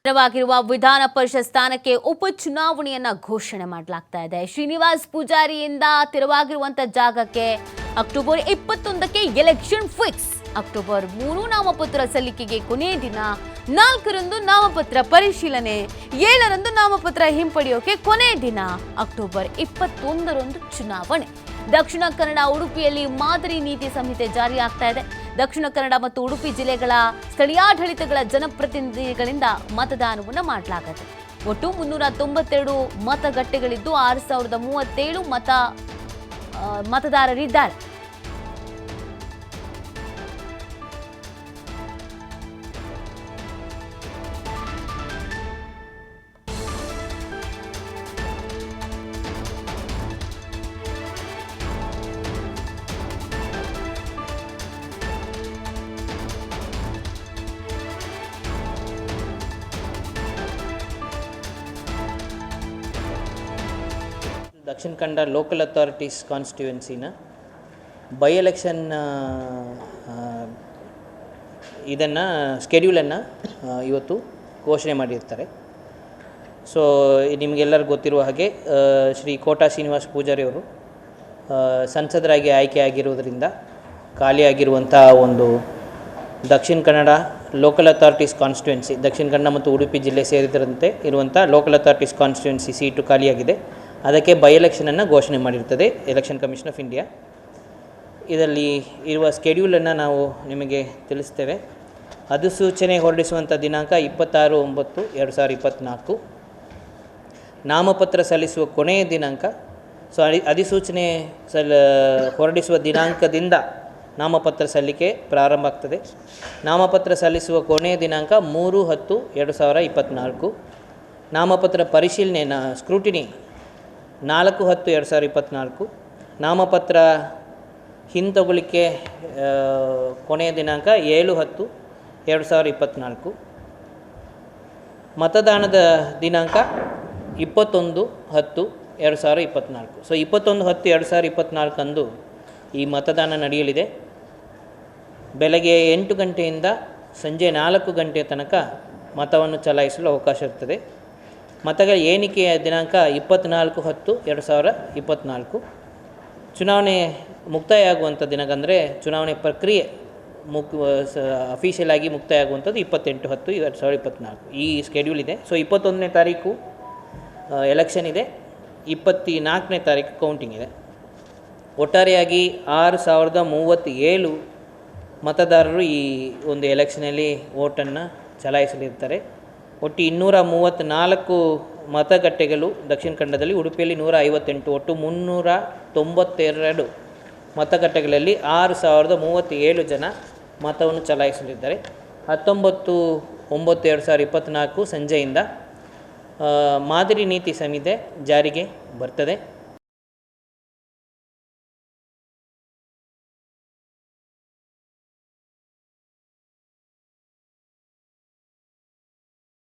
ವಾಗಿರುವ ವಿಧಾನ ಪರಿಷತ್ ಸ್ಥಾನಕ್ಕೆ ಉಪಚುನಾವಣೆಯನ್ನ ಘೋಷಣೆ ಮಾಡಲಾಗ್ತಾ ಇದೆ. ಶ್ರೀನಿವಾಸ್ ಪೂಜಾರಿಯಿಂದ ತೆರವಾಗಿರುವಂತಹ ಜಾಗಕ್ಕೆ ಅಕ್ಟೋಬರ್ 21ಕ್ಕೆ ಎಲೆಕ್ಷನ್ ಫಿಕ್ಸ್. ಅಕ್ಟೋಬರ್ 3 ನಾಮಪತ್ರ ಸಲ್ಲಿಕೆಗೆ ಕೊನೆಯ ದಿನ, 4ರಂದು ನಾಮಪತ್ರ ಪರಿಶೀಲನೆ, 7ರಂದು ನಾಮಪತ್ರ ಹಿಂಪಡೆಯೋಕೆ ಕೊನೆಯ ದಿನ, ಅಕ್ಟೋಬರ್ 21ರಂದು ಚುನಾವಣೆ. ದಕ್ಷಿಣ ಕನ್ನಡ, ಉಡುಪಿಯಲ್ಲಿ ಮಾದರಿ ನೀತಿ ಸಂಹಿತೆ ಜಾರಿಯಾಗ್ತಾ ಇದೆ. ದಕ್ಷಿಣ ಕನ್ನಡ ಮತ್ತು ಉಡುಪಿ ಜಿಲ್ಲೆಗಳ ಸ್ಥಳೀಯಾಡಳಿತಗಳ ಜನಪ್ರತಿನಿಧಿಗಳಿಂದ ಮತದಾನವನ್ನು ಮಾಡಲಾಗುತ್ತೆ. ಒಟ್ಟು 392 ಮತಗಟ್ಟೆಗಳಿದ್ದು 6037 ಮತದಾರರಿದ್ದಾರೆ. ದಕ್ಷಿಣ ಕನ್ನಡ ಲೋಕಲ್ ಅಥಾರಿಟೀಸ್ ಕಾನ್ಸ್ಟಿಟ್ಯೂನ್ಸಿನ ಬೈ ಎಲೆಕ್ಷನ್ ಇದನ್ನು ಸ್ಕೆಡ್ಯೂಲನ್ನು ಇವತ್ತು ಘೋಷಣೆ ಮಾಡಿರ್ತಾರೆ. ಸೊ ನಿಮಗೆಲ್ಲರಿಗೂ ಗೊತ್ತಿರುವ ಹಾಗೆ ಶ್ರೀ ಕೋಟಾ ಶ್ರೀನಿವಾಸ್ ಪೂಜಾರಿ ಅವರು ಸಂಸದರಾಗಿ ಆಯ್ಕೆಯಾಗಿರುವುದರಿಂದ ಖಾಲಿಯಾಗಿರುವಂಥ ಒಂದು ದಕ್ಷಿಣ Kannada local authorities constituency, Dakshina Kannada ಮತ್ತು ಉಡುಪಿ ಜಿಲ್ಲೆ ಸೇರಿದಂತೆ ಇರುವಂಥ ಲೋಕಲ್ ಅಥಾರಿಟೀಸ್ ಕಾನ್ಸ್ಟಿಟ್ಯೂನ್ಸಿ ಸೀಟು ಖಾಲಿಯಾಗಿದೆ. ಅದಕ್ಕೆ ಬೈ ಎಲೆಕ್ಷನನ್ನು ಘೋಷಣೆ ಮಾಡಿರ್ತದೆ ಎಲೆಕ್ಷನ್ ಕಮಿಷನ್ ಆಫ್ ಇಂಡಿಯಾ. ಇದರಲ್ಲಿ ಇರುವ ಸ್ಕೆಡ್ಯೂಲನ್ನು ನಾವು ನಿಮಗೆ ತಿಳಿಸ್ತೇವೆ. ಅಧಿಸೂಚನೆ ಹೊರಡಿಸುವಂಥ ದಿನಾಂಕ 26/9/2024. ನಾಮಪತ್ರ ಸಲ್ಲಿಸುವ ಕೊನೆಯ ದಿನಾಂಕ, ಸೊ ಅಧಿಸೂಚನೆ ಹೊರಡಿಸುವ ದಿನಾಂಕದಿಂದ ನಾಮಪತ್ರ ಸಲ್ಲಿಕೆ ಪ್ರಾರಂಭ ಆಗ್ತದೆ. ನಾಮಪತ್ರ ಸಲ್ಲಿಸುವ ಕೊನೆಯ ದಿನಾಂಕ 3/10/2024. ನಾಮಪತ್ರ ಪರಿಶೀಲನೆ ಸ್ಕ್ರೂಟಿನಿ 4/10/2024. ನಾಮಪತ್ರ ಹಿಂತಗೊಳಿಕೆ ಕೊನೆಯ ದಿನಾಂಕ 7/10/2024. ಮತದಾನದ ದಿನಾಂಕ 21/10/2024. ಸೊ 21/10/2024 ಅಂದು ಈ ಮತದಾನ ನಡೆಯಲಿದೆ. ಬೆಳಗ್ಗೆ 8 ಗಂಟೆಯಿಂದ ಸಂಜೆ 4 ಗಂಟೆಯ ತನಕ ಮತವನ್ನು ಚಲಾಯಿಸಲು ಅವಕಾಶ ಇರ್ತದೆ. ಮತಗಳ ಎಣಿಕೆಯ ದಿನಾಂಕ 24/10/2024. ಚುನಾವಣೆ ಮುಕ್ತಾಯ ಆಗುವಂಥ ದಿನಾಂಕ ಅಂದರೆ ಚುನಾವಣೆ ಪ್ರಕ್ರಿಯೆ ಅಫಿಷಿಯಲ್ ಆಗಿ ಮುಕ್ತಾಯ ಆಗುವಂಥದ್ದು 28/10/2024. ಈ ಸ್ಕೆಡ್ಯೂಲ್ ಇದೆ. ಸೊ 21ನೇ ತಾರೀಕು ಎಲೆಕ್ಷನ್ ಇದೆ, 24ನೇ ತಾರೀಕು ಕೌಂಟಿಂಗ್ ಇದೆ. ಒಟ್ಟಾರೆಯಾಗಿ 6037 ಮತದಾರರು ಈ ಒಂದು ಎಲೆಕ್ಷನಲ್ಲಿ ವೋಟನ್ನು ಚಲಾಯಿಸಲಿರ್ತಾರೆ. ಒಟ್ಟು 234 ಮತಗಟ್ಟೆಗಳು ದಕ್ಷಿಣ ಕನ್ನಡದಲ್ಲಿ, ಉಡುಪಿಯಲ್ಲಿ 158, ಒಟ್ಟು 392 ಮತಗಟ್ಟೆಗಳಲ್ಲಿ 6037 ಜನ ಮತವನ್ನು ಚಲಾಯಿಸಲಿದ್ದಾರೆ. 19/9/2024 ಸಂಜೆಯಿಂದ ಮಾದರಿ ನೀತಿ ಸಂಹಿತೆ ಜಾರಿಗೆ ಬರ್ತದೆ.